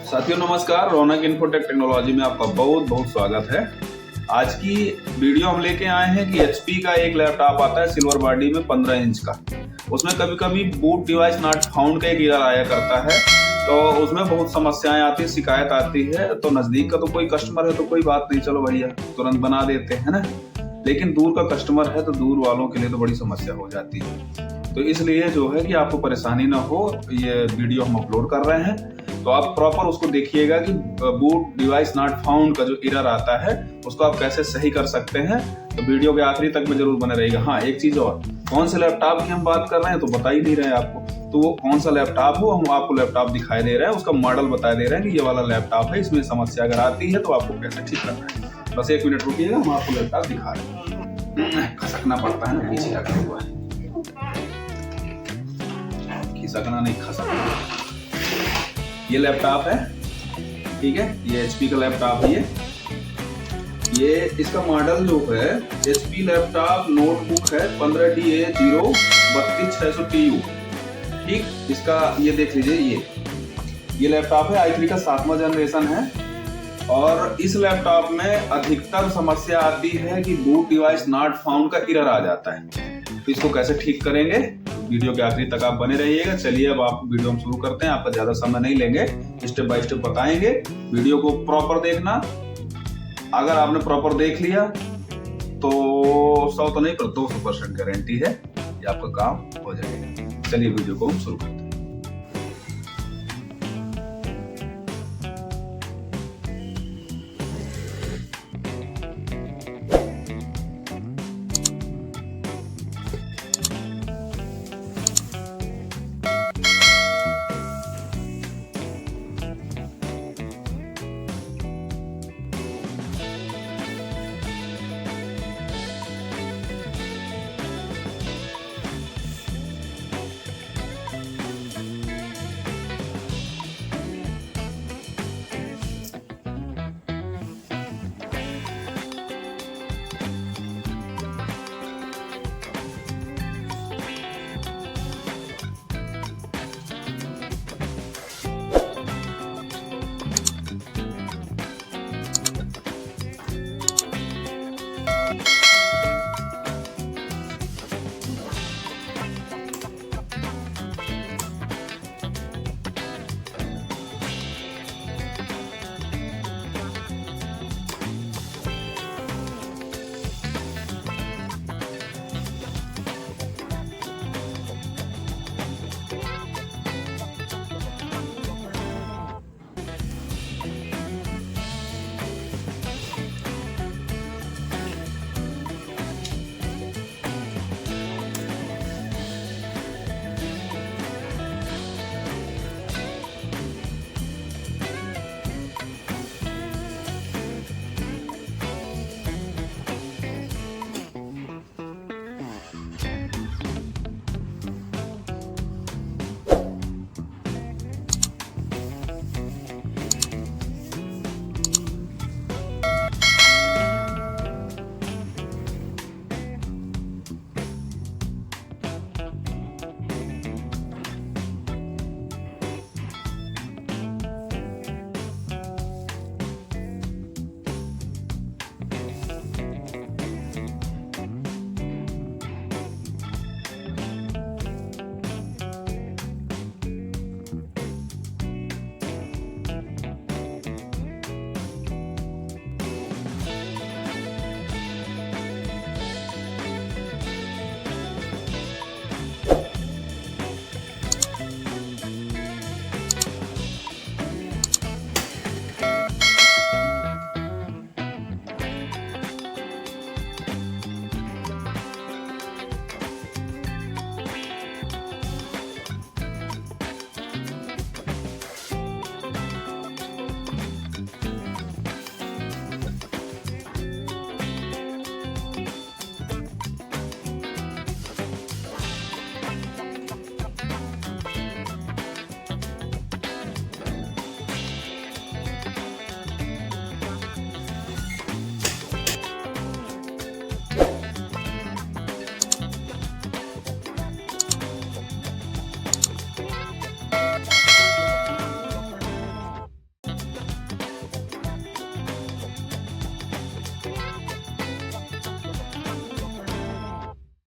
साथियों नमस्कार, रौनक infotech technology में आपका बहुत बहुत स्वागत है। आज की वीडियो हम लेके आए हैं कि HP का एक लैपटॉप आता है सिल्वर बॉडी में 15 इंच का। उसमें कभी कभी बूट डिवाइस नॉट फाउंड का एक एरर आया करता है, तो उसमें बहुत समस्याएं आती है, शिकायत आती है। तो नजदीक का तो कोई कस्टमर है तो कोई बात नहीं, चलो भैया तुरंत बना देते हैं ना। लेकिन दूर का कस्टमर है तो दूर वालों के लिए तो बड़ी समस्या हो जाती है। तो इसलिए जो है कि आपको परेशानी ना हो, ये वीडियो हम अपलोड कर रहे हैं, तो आप प्रॉपर उसको देखिएगा कि बूट डिवाइस नॉट फाउंड का जो एरर आता है उसको आप कैसे सही कर सकते हैं। तो वीडियो के आखिरी तक में जरूर बने रहिएगा। हाँ, एक चीज और, कौन से लैपटॉप की हम बात कर रहे हैं तो बता ही नहीं रहे आपको, तो वो कौन सा लैपटॉप हो, हम आपको लैपटॉप दिखाई दे रहे हैं, उसका मॉडल बता दे रहे हैं कि ये वाला लैपटॉप है, इसमें समस्या अगर आती है तो आपको कैसे ठीक करना है। बस 1 मिनट रुकिएगा, हम आपको लैपटॉप दिखा रहे हैं। खसकना पड़ता है ना, पीछे रखा हुआ है, खिसकना नहीं खसकना। ये लैपटॉप है, ठीक है, ये HP का लैपटॉप है। ये इसका मॉडल जो है HP लैपटॉप नोटबुक है 15DA0326600TU। ठीक, इसका ये देख लीजिए, ये लैपटॉप है i3 का 7वां जनरेशन है। और इस लैपटॉप में अधिकतर समस्या आती है कि बूट डिवाइस नॉट फाउंड का एरर आ जाता है। तो इसको कैसे ठीक करेंगे, वीडियो के आखिरी तक आप बने रहिएगा। चलिए अब आप वीडियो हम शुरू करते हैं, आपका ज्यादा समय नहीं लेंगे, स्टेप बाय स्टेप बताएंगे। वीडियो को प्रॉपर देखना, अगर आपने प्रॉपर देख लिया तो 100 तो नहीं पर 200% गारंटी है कि आपका काम हो जाएगा। चलिए वीडियो को हम शुरू करते हैं।